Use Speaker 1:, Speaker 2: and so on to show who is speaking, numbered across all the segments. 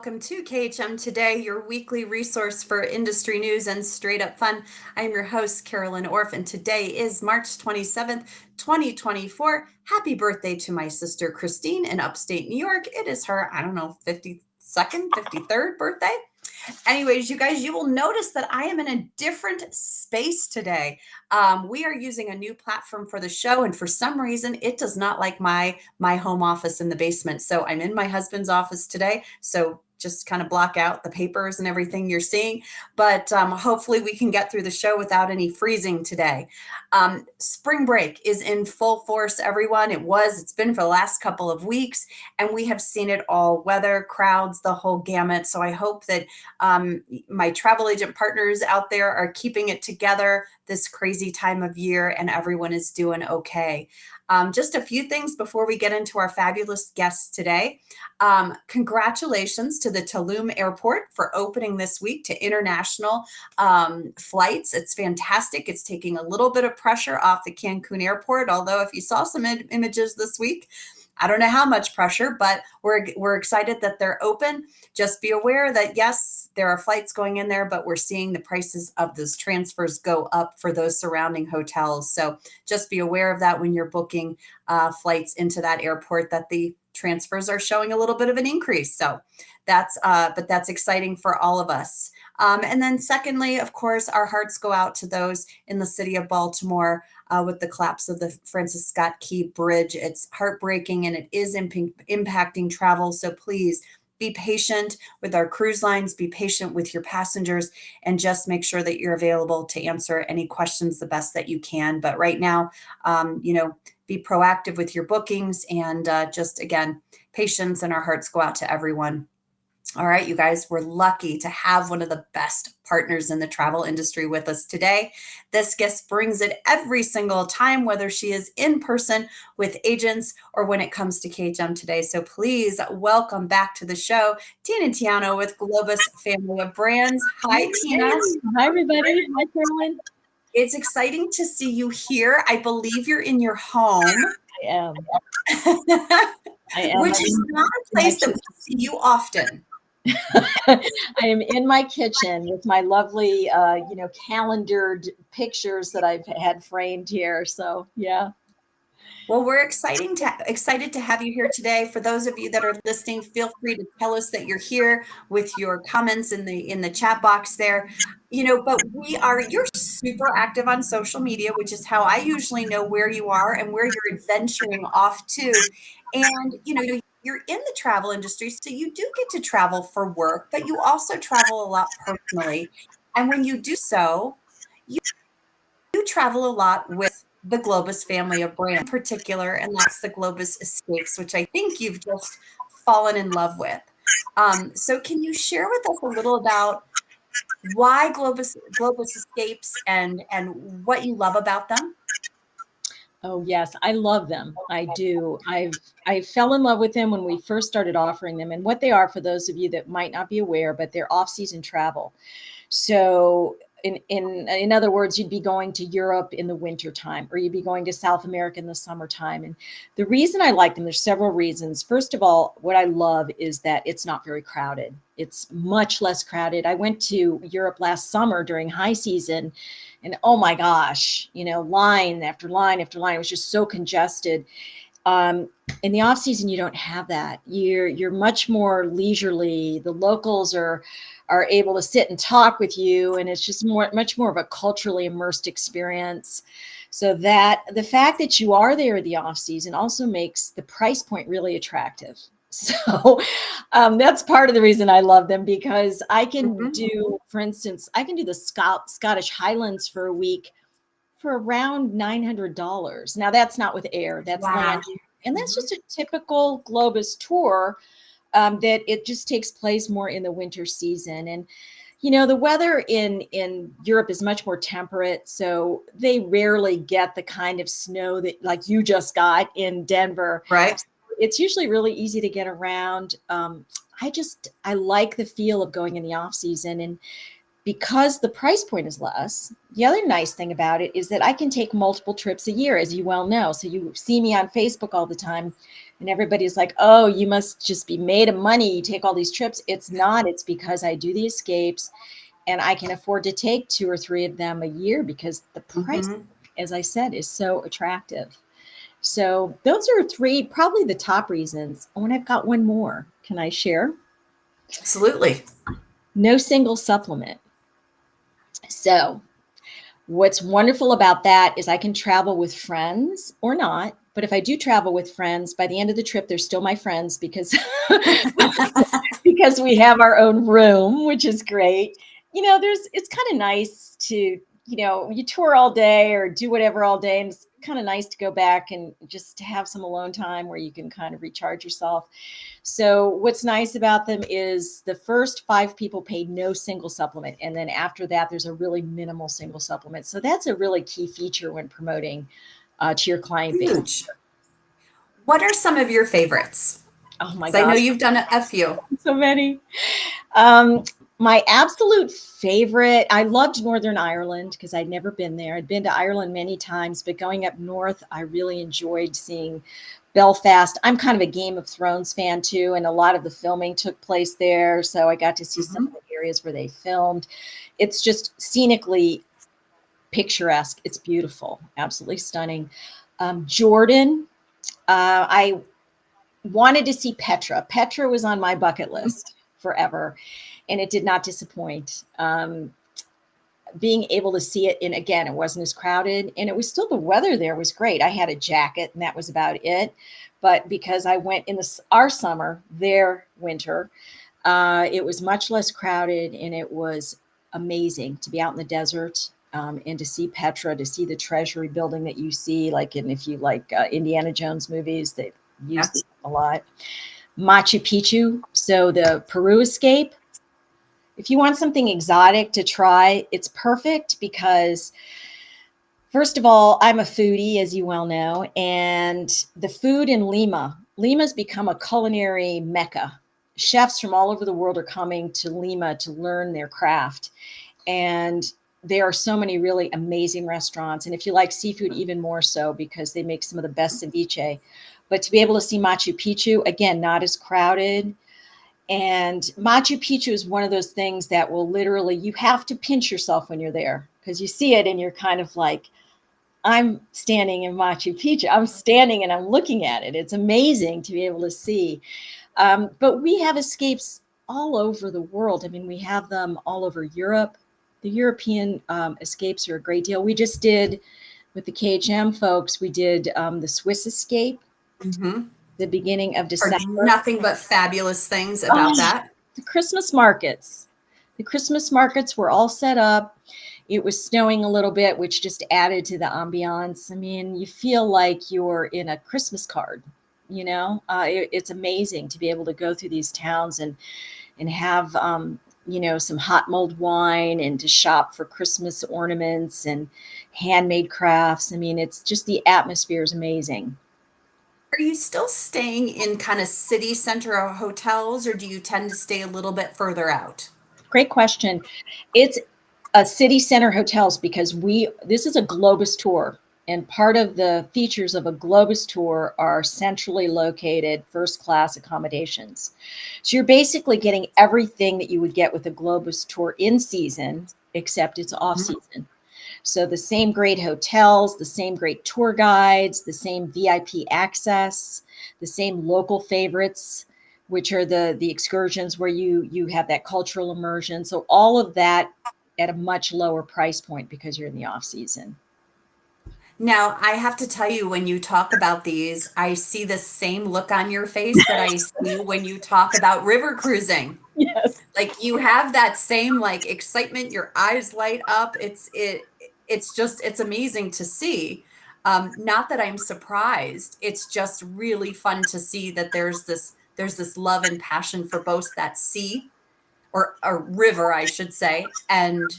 Speaker 1: Welcome to KHM Today, your weekly resource for industry news and straight up fun. I'm your host, Carolyn Orff, and today is March 27th, 2024. Happy birthday to my sister, Christine, in upstate New York. It is her, 52nd, 53rd birthday. Anyways, you guys, you will notice that I am in a different space today. We are using a new platform for the show, and for some reason, it does not like my home office in the basement. So I'm in my husband's office today. So just kind of block out the papers and everything you're seeing. But hopefully we can get through the show without any freezing today. Spring break is in full force, everyone. It's been for the last couple of weeks, and we have seen it all: weather, crowds, the whole gamut. So I hope that my travel agent partners out there are keeping it together this crazy time of year, and everyone is doing okay. Just a few things before we get into our fabulous guests today. Congratulations to the Tulum Airport for opening this week to international flights. It's fantastic. It's taking a little bit of pressure off the Cancun Airport, although if you saw some images this week, I don't know how much pressure, but we're excited that they're open. Just be aware that, yes, there are flights going in there, but we're seeing the prices of those transfers go up for those surrounding hotels. So just be aware of that when you're booking flights into that airport, that the transfers are showing a little bit of an increase. So but that's exciting for all of us. And then secondly, of course, our hearts go out to those in the city of Baltimore with the collapse of the Francis Scott Key Bridge. It's heartbreaking, and it is impacting travel. So please be patient with our cruise lines, be patient with your passengers, and just make sure that you're available to answer any questions the best that you can. But right now, be proactive with your bookings, and just, again, patience, and our hearts go out to everyone. All right, you guys, we're lucky to have one of the best partners in the travel industry with us today. This guest brings it every single time, whether she is in person with agents or when it comes to KHM Today. So please welcome back to the show, Tina Tiano with Globus Family of Brands. Hi, Tina.
Speaker 2: Hi, everybody. Hi, Carolyn.
Speaker 1: It's exciting to see you here. I believe you're in your home.
Speaker 2: I am.
Speaker 1: Which is not a place that we see you often.
Speaker 2: I am in my kitchen with my lovely, calendared pictures that I've had framed here. So, yeah.
Speaker 1: Well, we're excited to have you here today. For those of you that are listening, feel free to tell us that you're here with your comments in the chat box there. But you're super active on social media, which is how I usually know where you are and where you're adventuring off to. And, you're in the travel industry, so you do get to travel for work, but you also travel a lot personally. And when you do so, you travel a lot with the Globus family of brands in particular, and that's the Globus Escapes, which I think you've just fallen in love with. So can you share with us a little about why Globus Escapes and what you love about them?
Speaker 2: Oh, yes, I love them. I do. I fell in love with them when we first started offering them. And what they are, for those of you that might not be aware, but they're off-season travel. So in other words, you'd be going to Europe in the wintertime, or you'd be going to South America in the summertime. And the reason I like them, there's several reasons. First of all, what I love is that it's not very crowded. It's much less crowded. I went to Europe last summer during high season, and oh my gosh, line after line after line. It was just so congested. In the off season, you don't have that. You're much more leisurely. The locals are able to sit and talk with you, and it's just much more of a culturally immersed experience. So that the fact that you are there in the off season also makes the price point really attractive. So that's part of the reason I love them, because I can do, for instance, I can do the Scottish Highlands for a week for around $900. Now that's not with air, that's land. And that's just a typical Globus tour, that it just takes place more in the winter season. And, the weather in Europe is much more temperate, so they rarely get the kind of snow that like you just got in Denver.
Speaker 1: Right.
Speaker 2: It's usually really easy to get around. I like the feel of going in the off season. And because the price point is less, the other nice thing about it is that I can take multiple trips a year, as you well know. So you see me on Facebook all the time, and everybody's like, oh, you must just be made of money. You take all these trips. It's not. It's because I do the escapes, and I can afford to take 2 or 3 of them a year because the price,
Speaker 1: Mhm.
Speaker 2: as I said, is so attractive. So those are 3, probably the top reasons. Oh, and I've got one more. Can I share?
Speaker 1: Absolutely.
Speaker 2: No single supplement. So what's wonderful about that is I can travel with friends or not. But if I do travel with friends, by the end of the trip, they're still my friends because because we have our own room, which is great. It's kind of nice to, you tour all day or do whatever all day, and it's kind of nice to go back and just to have some alone time where you can kind of recharge yourself. So what's nice about them is the first 5 people paid no single supplement. And then after that, there's a really minimal single supplement. So that's a really key feature when promoting to your client base.
Speaker 1: Huge. What are some of your favorites?
Speaker 2: Oh my
Speaker 1: 'Cause I know
Speaker 2: gosh,
Speaker 1: you've done a few.
Speaker 2: so many. Um, my absolute favorite, I loved Northern Ireland because I'd never been there. I'd been to Ireland many times, but going up north, I really enjoyed seeing Belfast. I'm kind of a Game of Thrones fan too, and a lot of the filming took place there. So I got to see some of
Speaker 1: Mhm.
Speaker 2: the areas where they filmed. It's just scenically picturesque. It's beautiful, absolutely stunning. Jordan, I wanted to see Petra. Petra was on my bucket list forever, and it did not disappoint. Being able to see it, and again, it wasn't as crowded, and it was still, the weather there was great. I had a jacket, and that was about it. But because I went in our summer, their winter, it was much less crowded, and it was amazing to be out in the desert. And to see Petra, to see the treasury building that you see, like if you like Indiana Jones movies, they use
Speaker 1: Yeah.
Speaker 2: them a lot. Machu Picchu, so the Peru escape. If you want something exotic to try, it's perfect because, first of all, I'm a foodie, as you well know, and the food in Lima's become a culinary mecca. Chefs from all over the world are coming to Lima to learn their craft. And there are so many really amazing restaurants. And if you like seafood, even more so because they make some of the best ceviche. But to be able to see Machu Picchu, again, not as crowded. And Machu Picchu is one of those things that will literally, you have to pinch yourself when you're there because you see it and you're kind of like, I'm standing in Machu Picchu. I'm standing and I'm looking at it. It's amazing to be able to see. But we have escapes all over the world. I mean, we have them all over Europe. The European escapes are a great deal. We just did, with the KHM folks, we did the Swiss escape,
Speaker 1: Mhm.
Speaker 2: the beginning of
Speaker 1: Heard
Speaker 2: December.
Speaker 1: nothing but fabulous things about
Speaker 2: Oh,
Speaker 1: that.
Speaker 2: the Christmas markets. The Christmas markets were all set up. It was snowing a little bit, which just added to the ambiance. I mean, you feel like you're in a Christmas card. It's amazing to be able to go through these towns and have some hot mulled wine and to shop for Christmas ornaments and handmade crafts. I mean, it's just, the atmosphere is amazing.
Speaker 1: Are you still staying in kind of city center hotels, or do you tend to stay a little bit further out?
Speaker 2: Great question. It's a city center hotels because this is a Globus tour. And part of the features of a Globus tour are centrally located first class accommodations. So you're basically getting everything that you would get with a Globus tour in season, except it's off
Speaker 1: Mhm.
Speaker 2: season. So the same great hotels, the same great tour guides, the same VIP access, the same local favorites, which are the excursions where you have that cultural immersion. So all of that at a much lower price point because you're in the off season.
Speaker 1: Now, I have to tell you, when you talk about these, I see the same look on your face that I see when you talk about river cruising.
Speaker 2: Yes.
Speaker 1: Like you have that same like excitement, your eyes light up. It's just it's amazing to see. Not that I'm surprised. It's just really fun to see that there's this love and passion for both that sea or river, I should say, and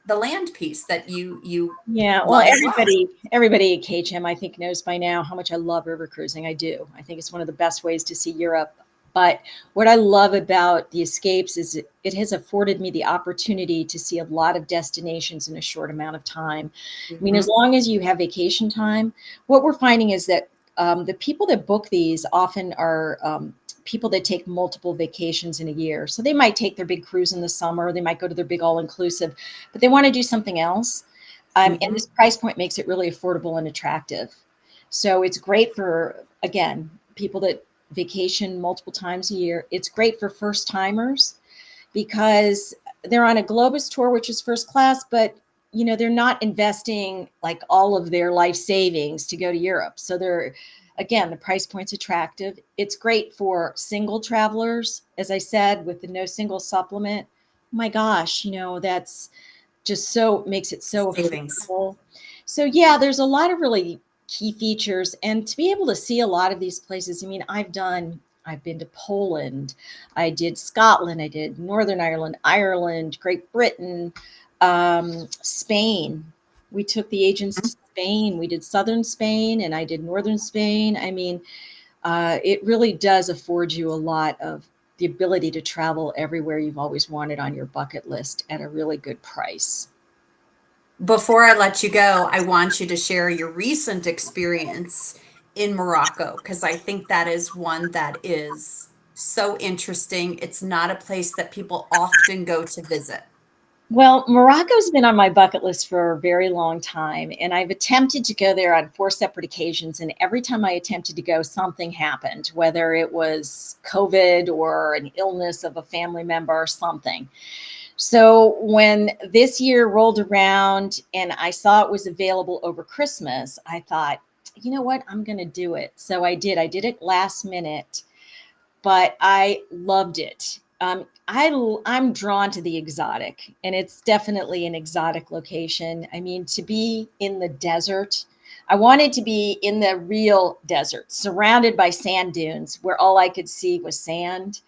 Speaker 1: the land piece that you
Speaker 2: Yeah, well,
Speaker 1: love as well.
Speaker 2: everybody at KHM, I think, knows by now how much I love river cruising. I do. I think it's one of the best ways to see Europe. But what I love about the Escapes is it has afforded me the opportunity to see a lot of destinations in a short amount of time. I mean, as long as you have vacation time, what we're finding is that the people that book these often are people that take multiple vacations in a year. So they might take their big cruise in the summer, they might go to their big all-inclusive, but they want to do something else. And this price point makes it really affordable and attractive. So it's great for, again, people that vacation multiple times a year. It's great for first timers because they're on a Globus tour, which is first class, but they're not investing like all of their life savings to go to Europe. So again, the price point's attractive. It's great for single travelers, as I said, with the no single supplement. Oh my gosh, that's just so makes it so
Speaker 1: Savings.
Speaker 2: affordable. So yeah, there's a lot of really key features, and to be able to see a lot of these places. I mean, I've been to Poland, I did Scotland, I did Northern Ireland, Ireland, Great Britain, Spain. We took the agents to Spain. We did Southern Spain and I did Northern Spain. I mean, it really does afford you a lot of the ability to travel everywhere you've always wanted on your bucket list at a really good price.
Speaker 1: Before I let you go, I want you to share your recent experience in Morocco, because I think that is one that is so interesting. It's not a place that people often go to visit.
Speaker 2: Well, Morocco's been on my bucket list for a very long time, and I've attempted to go there on 4 separate occasions. And every time I attempted to go, something happened, whether it was COVID or an illness of a family member or something. So when this year rolled around and I saw it was available over Christmas, I thought, you know what, I'm going to do it. So I did. I did it last minute, but I loved it. I'm drawn to the exotic, and it's definitely an exotic location. I mean, to be in the desert, I wanted to be in the real desert, surrounded by sand dunes, where all I could see was sand.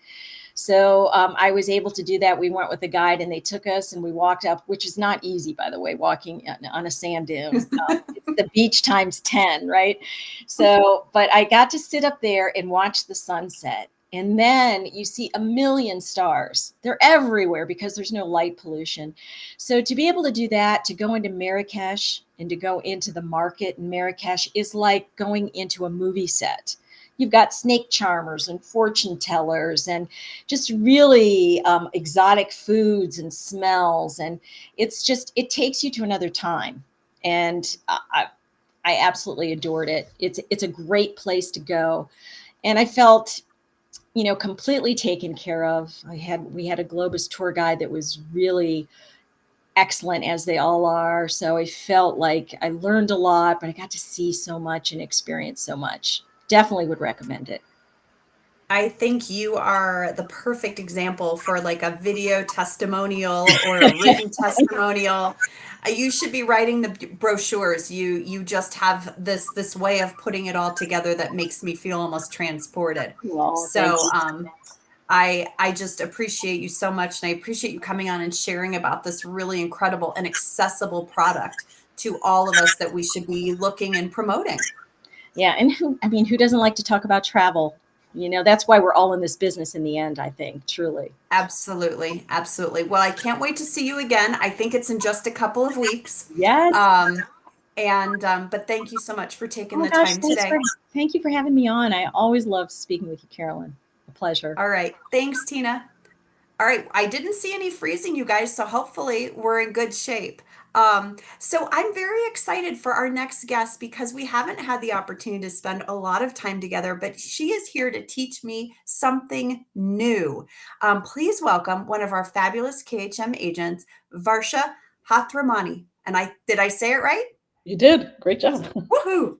Speaker 2: So I was able to do that. We went with a guide, and they took us, and we walked up, which is not easy, by the way, walking on a sand dune. It's the beach times 10, right? So, but I got to sit up there and watch the sunset. And then you see a million stars. They're everywhere because there's no light pollution. So to be able to do that, to go into Marrakesh and to go into the market in Marrakesh is like going into a movie set. You've got snake charmers and fortune tellers and just really exotic foods and smells. And it takes you to another time. And I absolutely adored it. It's a great place to go. And I felt, completely taken care of. We had a Globus tour guide that was really excellent, as they all are. So I felt like I learned a lot, but I got to see so much and experience so much. Definitely would recommend it.
Speaker 1: I think you are the perfect example for like a video testimonial or a written testimonial. You should be writing the brochures. You just have this way of putting it all together that makes me feel almost transported.
Speaker 2: Well, thank
Speaker 1: So
Speaker 2: you.
Speaker 1: I just appreciate you so much, and I appreciate you coming on and sharing about this really incredible and accessible product to all of us that we should be looking and promoting.
Speaker 2: Yeah, and who doesn't like to talk about travel? That's why we're all in this business in the end, I think, truly.
Speaker 1: Absolutely, absolutely. Well, I can't wait to see you again. I think it's in just a couple of weeks.
Speaker 2: Yes.
Speaker 1: Um, but thank you so much for taking
Speaker 2: Oh
Speaker 1: the
Speaker 2: gosh,
Speaker 1: time today.
Speaker 2: thank you for having me on. I always love speaking with you, Carolyn. A pleasure.
Speaker 1: All right. Thanks, Tina. All right, I didn't see any freezing, you guys, so hopefully we're in good shape. So I'm very excited for our next guest because we haven't had the opportunity to spend a lot of time together, but she is here to teach me something new. Please welcome one of our fabulous KHM agents, Varsha Hathiramani. And did I say it right?
Speaker 3: You did. Great job.
Speaker 1: Woohoo!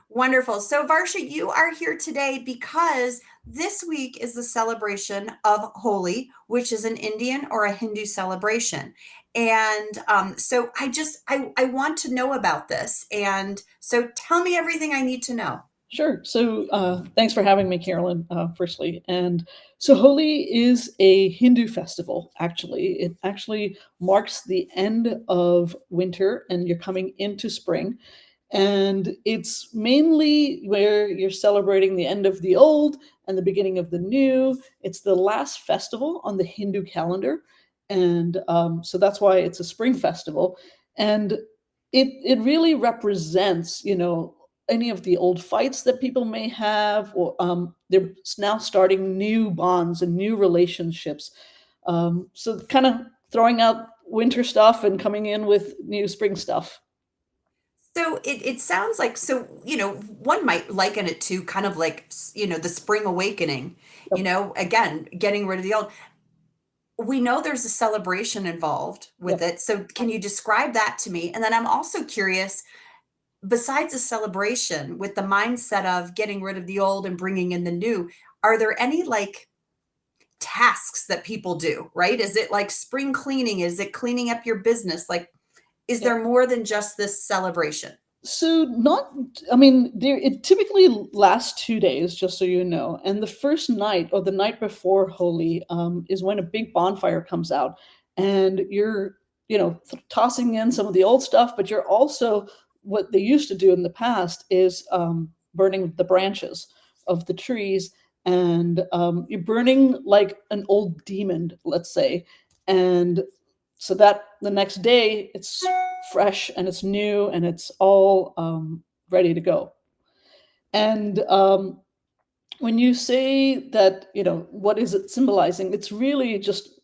Speaker 1: Wonderful. So, Varsha, you are here today because this week is the celebration of Holi, which is an Indian or a Hindu celebration. And so I want to know about this. And so tell me everything I need to know.
Speaker 3: Sure. So thanks for having me, Carolyn, firstly. And so Holi is a Hindu festival, actually. It actually marks the end of winter and you're coming into spring. And it's mainly where you're celebrating the end of the old and the beginning of the new. It's the last festival on the Hindu calendar. And so that's why it's a spring festival. And it really represents, any of the old fights that people may have, or they're now starting new bonds and new relationships. So kind of throwing out winter stuff and coming in with new spring stuff.
Speaker 1: So it sounds like, so, one might liken it to kind of like, the spring awakening,
Speaker 3: Yep.
Speaker 1: again, getting rid of the old. We know there's a celebration involved with
Speaker 3: Yep.
Speaker 1: it. So can you describe that to me? And then I'm also curious, besides a celebration with the mindset of getting rid of the old and bringing in the new, are there any like tasks that people do, right? Is it like spring cleaning? Is it cleaning up your business? Like, is
Speaker 3: Yep.
Speaker 1: there more than just this celebration?
Speaker 3: So not, I mean, there it typically lasts 2 days, just so you know. And the first night or the night before Holi is when a big bonfire comes out, and you're, tossing in some of the old stuff, but you're also, what they used to do in the past is burning the branches of the trees, and you're burning like an old demon, let's say, and so that the next day it's fresh and it's new and it's all ready to go. And when you say that, what is it symbolizing? It's really just,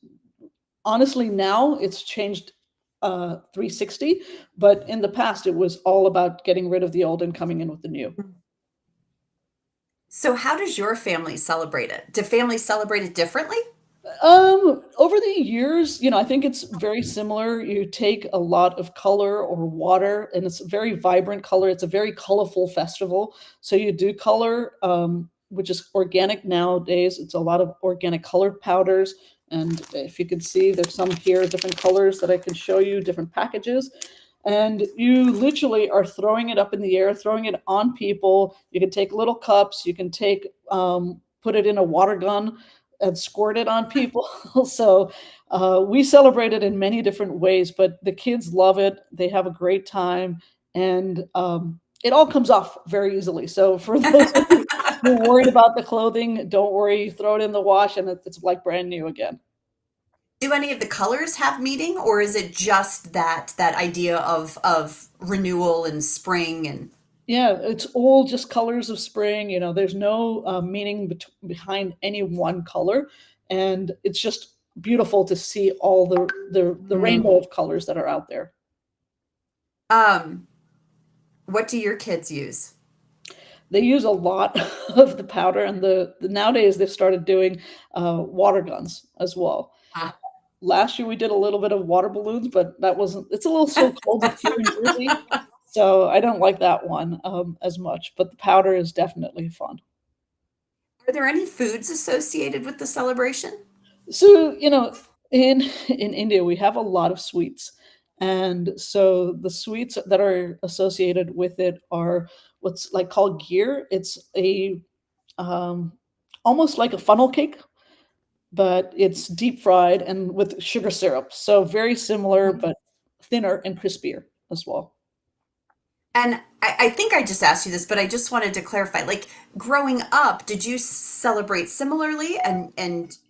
Speaker 3: honestly, now it's changed 360, but in the past it was all about getting rid of the old and coming in with the new.
Speaker 1: So how does your family celebrate it? Do families celebrate it differently?
Speaker 3: Over the years, I think it's very similar. You take a lot of color or water, and it's a very vibrant color. It's a very colorful festival. So you do color, which is organic nowadays. It's a lot of organic colored powders. And if you can see, there's some here, different colors that I can show you, different packages. And you literally are throwing it up in the air, throwing it on people. You can take little cups, you can take, put it in a water gun and squirt it on people. So we celebrate it in many different ways, but the kids love it. They have a great time, and it all comes off very easily. So for those of you who are worried about the clothing, don't worry. Throw it in the wash, and it's like brand new again.
Speaker 1: Do any of the colors have meaning, or is it just that idea of renewal and spring and
Speaker 3: Yeah, it's all just colors of spring. There's no meaning behind any one color, and it's just beautiful to see all the
Speaker 1: Mm.
Speaker 3: rainbow of colors that are out there.
Speaker 1: um what do your kids use?
Speaker 3: They use a lot of the powder, and nowadays they've started doing water guns as well.
Speaker 1: Ah.
Speaker 3: Last year we did a little bit of water balloons, but that wasn't. It's a little so cold here in Jersey, so I don't like that one as much. But the powder is definitely fun.
Speaker 1: Are there any foods associated with the celebration?
Speaker 3: So, in India, we have a lot of sweets. And so the sweets that are associated with it are what's like called gear. It's a um, almost like a funnel cake, but it's deep fried and with sugar syrup. So very similar, but thinner and crispier as well.
Speaker 1: And I think I just asked you this, but I just wanted to clarify. Like growing up, did you celebrate similarly and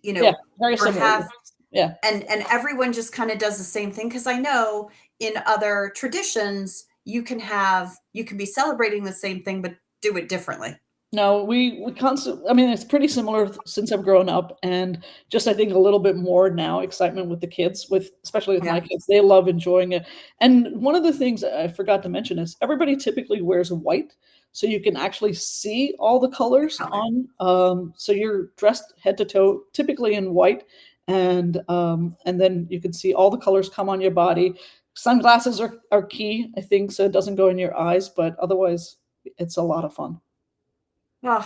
Speaker 3: Yeah, very
Speaker 1: or
Speaker 3: similar.
Speaker 1: have
Speaker 3: Yeah.
Speaker 1: and everyone just kind of does the same thing? Because I know in other traditions you can be celebrating the same thing but do it differently.
Speaker 3: No, we constantly. I mean, it's pretty similar since I've grown up, and just I think a little bit more now excitement with the kids, with especially with my
Speaker 1: Yeah.
Speaker 3: kids. They love enjoying it. And one of the things I forgot to mention is everybody typically wears white, so you can actually see all the colors
Speaker 1: Color.
Speaker 3: on. So you're dressed head to toe, typically in white, and then you can see all the colors come on your body. Sunglasses are key, I think, so it doesn't go in your eyes, but otherwise, it's a lot of fun.
Speaker 1: Oh,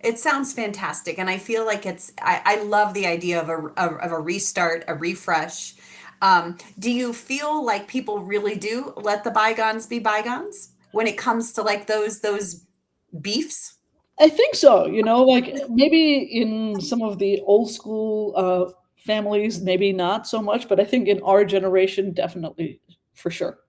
Speaker 1: it sounds fantastic. And I feel like I love the idea of a restart, a refresh. Do you feel like people really do let the bygones be bygones when it comes to like those beefs?
Speaker 3: I think so, like maybe in some of the old school families, maybe not so much, but I think in our generation, definitely for sure.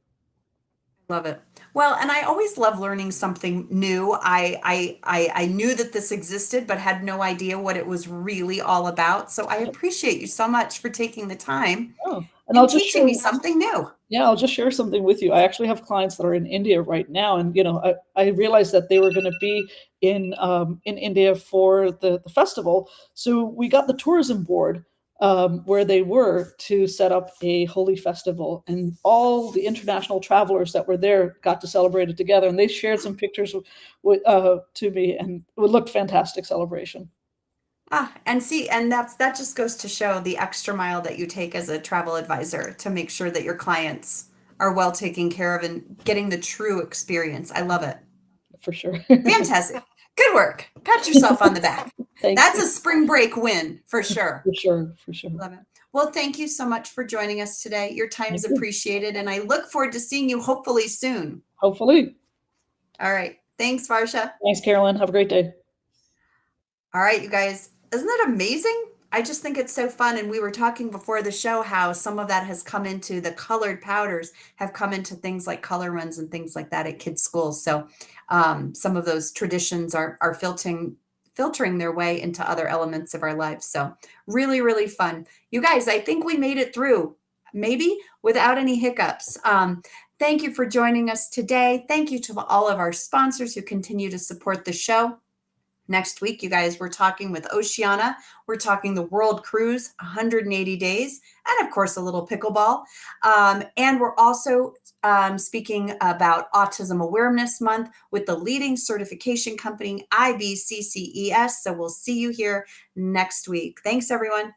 Speaker 1: Love it. Well, and I always love learning something new. I knew that this existed, but had no idea what it was really all about. So I appreciate you so much for taking the time
Speaker 3: Oh, and I'll
Speaker 1: and
Speaker 3: just
Speaker 1: teaching
Speaker 3: share
Speaker 1: me something new.
Speaker 3: Yeah, I'll just share something with you. I actually have clients that are in India right now, and I realized that they were going to be in India for the festival. So we got the tourism board where they were to set up a Holi festival, and all the international travelers that were there got to celebrate it together. And they shared some pictures to me, and it looked fantastic celebration.
Speaker 1: And see, and that just goes to show the extra mile that you take as a travel advisor to make sure that your clients are well taken care of and getting the true experience. I love it.
Speaker 3: For sure.
Speaker 1: Fantastic. Good work. Pat yourself on the back.
Speaker 3: Thank
Speaker 1: That's
Speaker 3: you.
Speaker 1: a spring break win for sure.
Speaker 3: For sure. For sure.
Speaker 1: Love it. Well, thank you so much for joining us today. Your time is
Speaker 3: Thank you.
Speaker 1: appreciated, and I look forward to seeing you hopefully soon.
Speaker 3: Hopefully.
Speaker 1: All right. Thanks, Varsha.
Speaker 3: Thanks, Carolyn. Have a great day.
Speaker 1: All right, you guys. Isn't that amazing? I just think it's so fun. And we were talking before the show how some of that has come into the colored powders, have come into things like color runs and things like that at kids' schools. So some of those traditions are filtering their way into other elements of our lives. So really, really fun. You guys, I think we made it through, maybe without any hiccups. Thank you for joining us today. Thank you to all of our sponsors who continue to support the show. Next week, you guys, we're talking with Oceania. We're talking the World Cruise, 180 days, and of course, a little pickleball. And we're also speaking about Autism Awareness Month with the leading certification company, IBCCESS. So we'll see you here next week. Thanks, everyone.